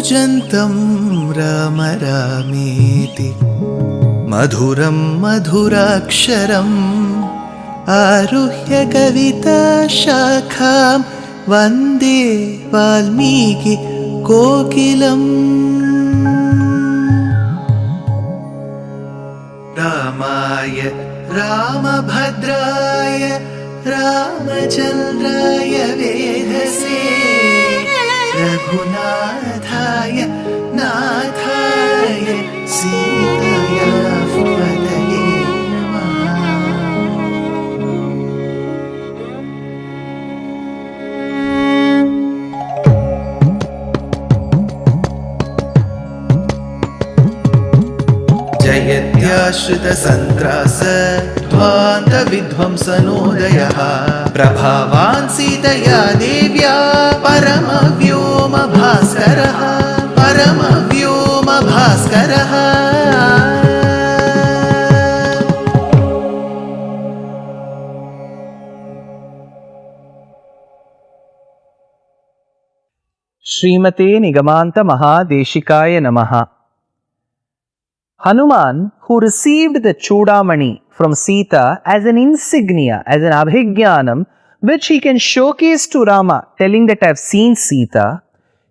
कूजन्तं राम रामेति मधुरं मधुराक्षरम् आरुह्य कविताशाखां वन्दे वाल्मीकि कोकिलम्। रामाय रामभद्राय रामचन्द्राय वेधसे रघुनाथाय नाथाय सीताया पतये नमः। जयत्याश्रितसन्त्रास ध्वान्तविध्वंसनोदयः प्रभावान् सीतया देव्या परमव्योमभास्करः परमव्योमभास्करः। श्रीमते निगमान्त महादेशिकाय नमः। Hanuman, who received the Chudamani from Sita as an insignia, as an abhigyanam, which he can showcase to Rama, telling that I have seen Sita,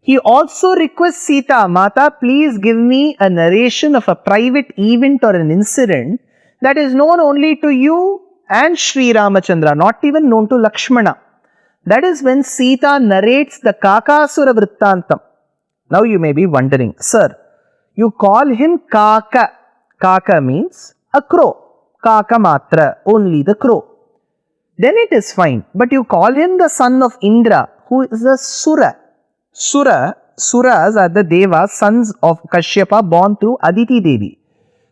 he also requests Sita, Mata, please give me a narration of a private event or an incident that is known only to you and Sri Ramachandra, not even known to Lakshmana. That is when Sita narrates the Kakasura Vrittantam. Now you may be wondering, sir, you call him Kaka. Kaka means a crow. Kaka Matra, only the crow. Then it is fine. But you call him the son of Indra, who is a Sura. Suras are the Devas, sons of Kashyapa, born through Aditi Devi.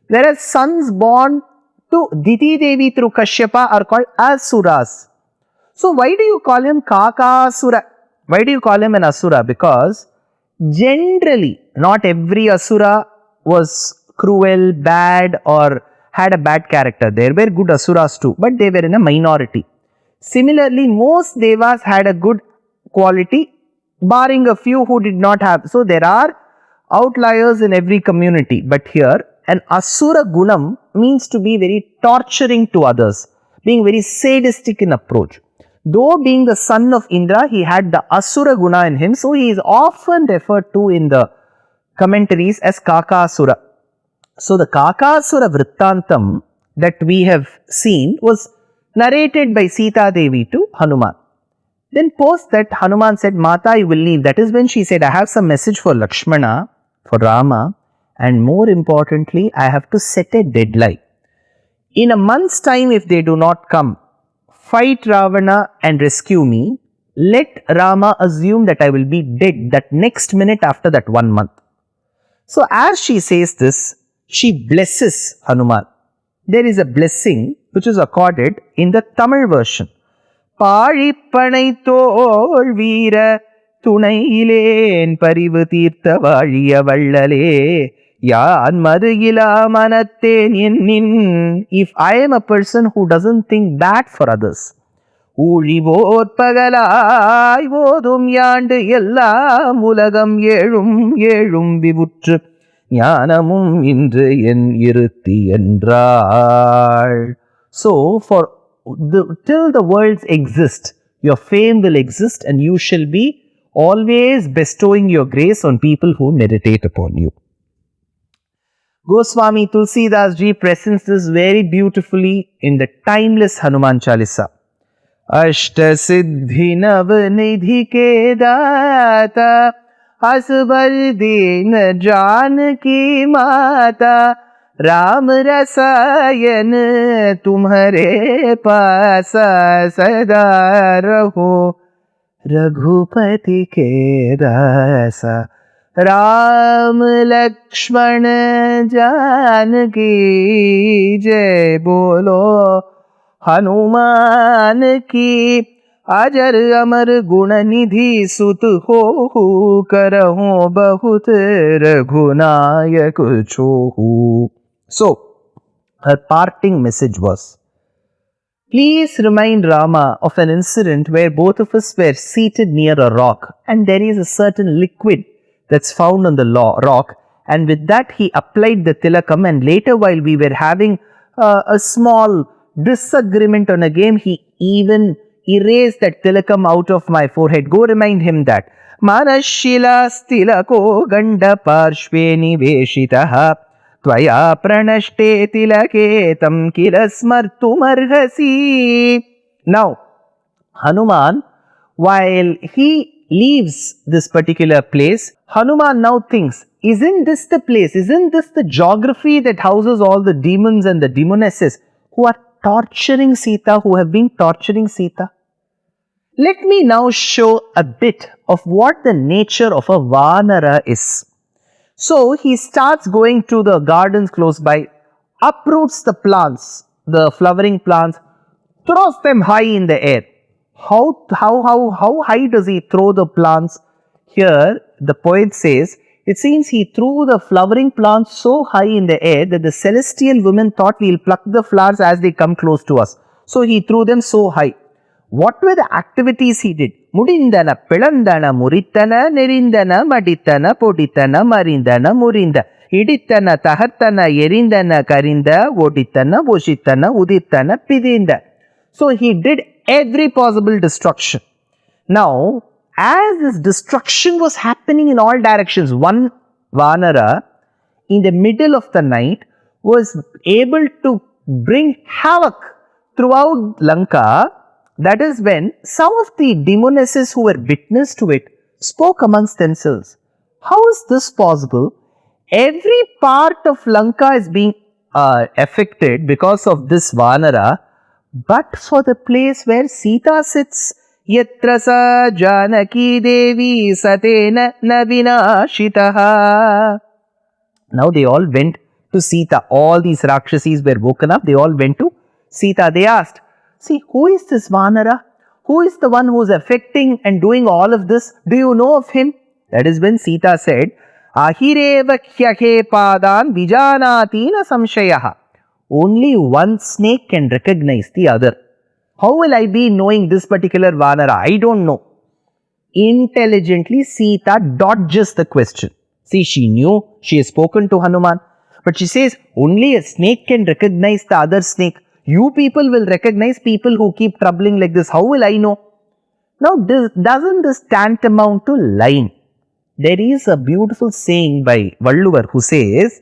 Whereas sons born to Diti Devi through Kashyapa are called Asuras. So why do you call him Kakasura? Why do you call him an Asura? Because generally, not every Asura was cruel, bad or had a bad character. There were good Asuras too, but they were in a minority. Similarly, most Devas had a good quality, barring a few who did not have. So there are outliers in every community. But here, an Asura Gunam means to be very torturing to others, being very sadistic in approach. Though being the son of Indra, he had the Asura Guna in him, so he is often referred to in the commentaries as Kakasura. So the Kakasura Vrittantam that we have seen was narrated by Sita Devi to Hanuman. Then post that, Hanuman said, Mata, you will leave. That is when she said, I have some message for Lakshmana, for Rama, and more importantly, I have to set a deadline. In a month's time, if they do not come, fight Ravana and rescue me, let Rama assume that I will be dead that next minute after that 1 month. So as she says this, she blesses Hanuman. There is a blessing which is accorded in the Tamil version. Pazhippanai thol veera thunailen parivu teertha vaazhiya vallale yaan madhugila manatten ennin. If I am a person who doesn't think bad for others, ஊழிவோர் பகலாய் ஓதும் யாண்டு எல்லாம் உலகம் ஏழும் விவுற்று ஞானமும் இன்று என் இருத்தி என்றாள். So till the worlds exist, your fame will exist and you shall be always bestowing your grace on people who meditate upon you. Goswami Tulsidas ji presents this very beautifully in the timeless Hanuman Chalisa. Ashta siddhi nav nidhi ke data asbar din janki mata Ram rasayan tumhare paasa sada raho Raghupati ke rasa Ram Lakshman Janki Jai Bolo Hanuman ki अजर अमर गुण निधि सुत हो करहूं बहुत Raghunayak छोहू. So, her parting message was, please remind Rama of an incident where both of us were seated near a rock and there is a certain liquid that's found on the rock, and with that he applied the tilakam, and later while we were having a small disagreement on a game, he even erased that tilakam out of my forehead. Go remind him that. Manashila stilako ganda parshve niveshitaha tvaya pranashte tilaketam kila smartumarhasi. Now, Hanuman, while he leaves this particular place, Hanuman now thinks, isn't this the place, isn't this the geography that houses all the demons and the demonesses who are torturing Sita, who have been torturing Sita? Let me now show a bit of what the nature of a Vanara is. So he starts going to the gardens close by, uproots the plants, the flowering plants, throws them high in the air. How high does he throw the plants? Here the poet says, it seems he threw the flowering plants so high in the air that the celestial women thought, we'll pluck the flowers as they come close to us. So he threw them so high. What were the activities he did? Mudindana, Pilandana, Muritana, Nerindana, Maditana, Poditana, Marindana, Murinda, Iditana, Tahartana, Yerindana, Karinda, Voditana, Voshitana, Uditana, Pidinda. So he did every possible destruction. Now, as this destruction was happening in all directions, one Vanara in the middle of the night was able to bring havoc throughout Lanka. That is when some of the demonesses who were witness to it spoke amongst themselves. How is this possible? Every part of Lanka is being affected because of this Vanara, but for the place where Sita sits, Yatra sa Janaki Devi Satena Navinashitaha. Now they all went to Sita. All these Rakshasis were woken up. They all went to Sita. They asked, see, who is this Vanara? Who is the one who is affecting and doing all of this? Do you know of him? That is when Sita said, Ahireva khyakhe padan vijanatina samshayaha. Only one snake can recognize the other. How will I be knowing this particular Vanara? I don't know. Intelligently, Sita dodges the question. See, she knew, she has spoken to Hanuman, but she says, only a snake can recognize the other snake. You people will recognize people who keep troubling like this. How will I know? Now, doesn't this tantamount to lying? There is a beautiful saying by Valluvar who says,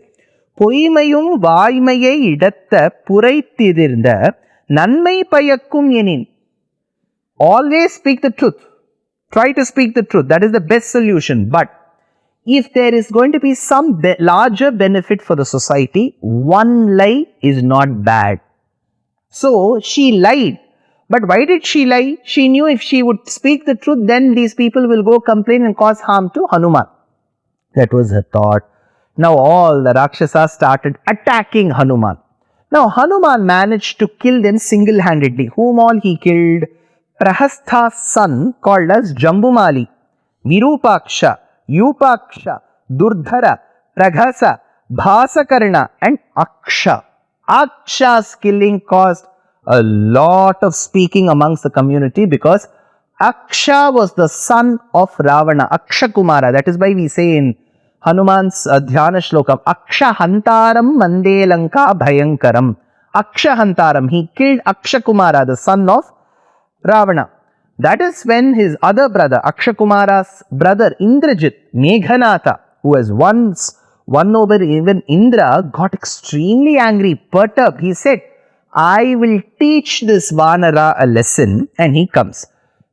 Poimayum vaaimayai idatta puraithidirnda nanmai payakkum yenin. Always speak the truth. Try to speak the truth. That is the best solution. But if there is going to be some larger benefit for the society, one lie is not bad. So she lied. But why did she lie? She knew if she would speak the truth, then these people will go complain and cause harm to Hanuman. That was her thought. Now all the Rakshasas started attacking Hanuman. Now Hanuman managed to kill them single-handedly. Whom all he killed? Prahastha's son called as Jambumali, Virupaksha, Yupaksha, Durdhara, Praghasa, Bhasakarna and Aksha. Aksha's killing caused a lot of speaking amongst the community because Aksha was the son of Ravana, Aksha Kumara. That is why we say in Hanuman's Dhyana Shlokam, Aksha Hantaram Mande Lanka Bhayankaram. Aksha Hantaram, he killed Aksha Kumara, the son of Ravana. That is when his other brother, Aksha Kumara's brother Indrajit, Meghanatha, who was once won over even Indra, got extremely angry, perturbed. He said, I will teach this Vanara a lesson, and he comes.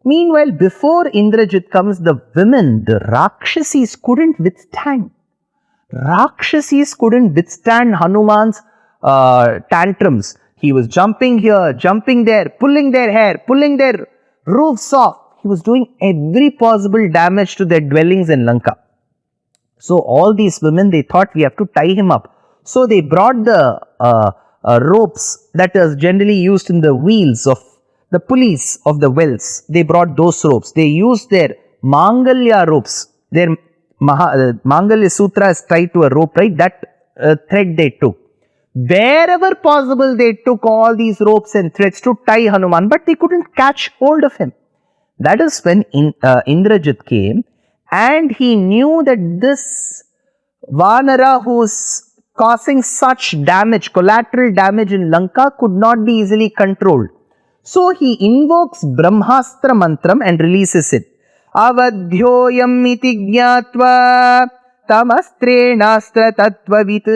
Meanwhile, before Indrajit comes, the women, the Rakshasis couldn't withstand. Rakshasas couldn't withstand Hanuman's tantrums. He was jumping here, jumping there, pulling their hair, pulling their roofs off. He was doing every possible damage to their dwellings in Lanka. So all these women, they thought we have to tie him up. So they brought the ropes that is generally used in the wheels of the pulleys of the wells. They brought those ropes. They used their Mangalya ropes. Their Mangalya Sutra is tied to a rope, right? That thread they took. Wherever possible, they took all these ropes and threads to tie Hanuman, but they couldn't catch hold of him. That is when Indrajit came and he knew that this Vanara who's causing such damage, collateral damage in Lanka, could not be easily controlled. So he invokes Bramhāstra mantram and releases it. Avadhyoyam iti jnatva tamastrenastra tattvavit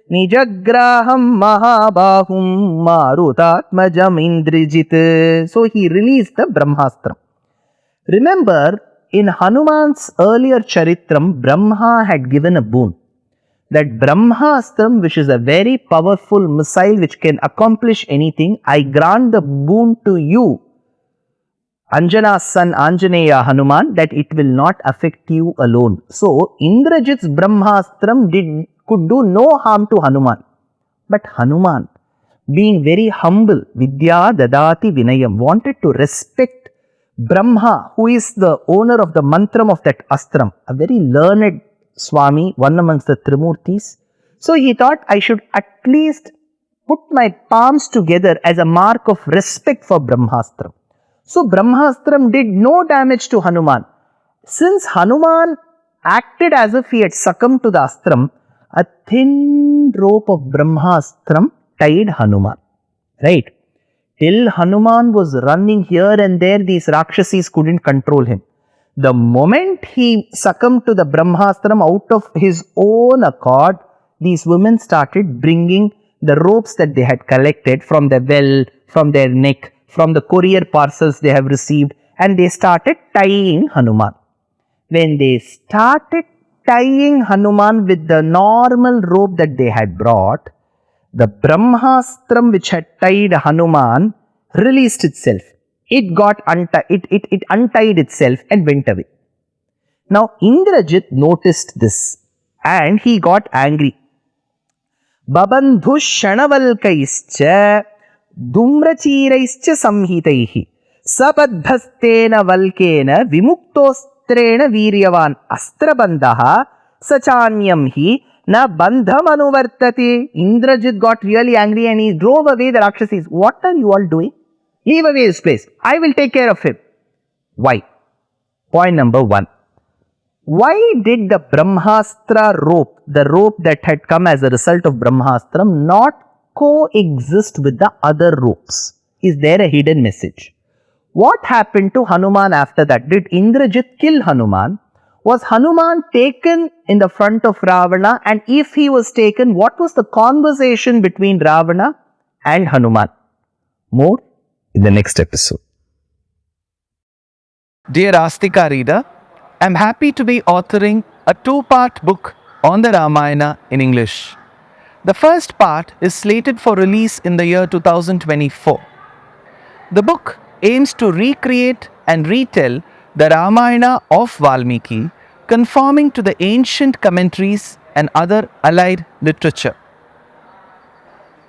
nijagraham mahabahum marutatmajam indrijit. So he released the Bramhāstra. Remember, in Hanuman's earlier Charitram, Brahma had given a boon. That Bramhāstram, which is a very powerful missile which can accomplish anything, I grant the boon to you, Anjana's son Anjaneya Hanuman, that it will not affect you alone. So, Indrajit's Bramhāstram could do no harm to Hanuman. But Hanuman, being very humble, Vidya Dadati Vinayam, wanted to respect Brahma, who is the owner of the mantram of that astram, a very learned Swami, one amongst the Trimurtis. So he thought I should at least put my palms together as a mark of respect for Bramhāstram. So Bramhāstram did no damage to Hanuman. Since Hanuman acted as if he had succumbed to the astram, a thin rope of Bramhāstram tied Hanuman. Right? Till Hanuman was running here and there, these Rakshasis couldn't control him. The moment he succumbed to the Bramhāstram out of his own accord, these women started bringing the ropes that they had collected from the well, from their neck, from the courier parcels they have received, and they started tying Hanuman. When they started tying Hanuman with the normal rope that they had brought, the Bramhāstram which had tied Hanuman released itself. It got it untied itself and went away. Now Indrajit noticed this and he got angry. Babandhu shanavalkaischa dhumrachiraischa samhitaihi sabadbhastena valkena vimuktostrena viryavan astrabandaha sachanyam hi na bandham anuvartate. Indrajit got really angry and he drove away the Rakshasis. What are you all doing? Leave away his place. I will take care of him. Why? Point number 1. Why did the Bramhāstra rope, the rope that had come as a result of Bramhāstram, not coexist with the other ropes? Is there a hidden message? What happened to Hanuman after that? Did Indrajit kill Hanuman? Was Hanuman taken in the front of Ravana? And if he was taken, what was the conversation between Ravana and Hanuman? More in the next episode. Dear Astika reader, I am happy to be authoring a 2-part book on the Ramayana in English. The first part is slated for release in the year 2024. The book aims to recreate and retell the Ramayana of Valmiki, conforming to the ancient commentaries and other allied literature.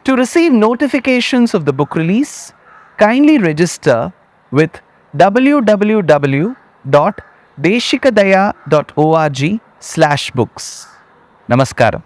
To receive notifications of the book release, kindly register with www.deshikadaya.org/books. Namaskaram.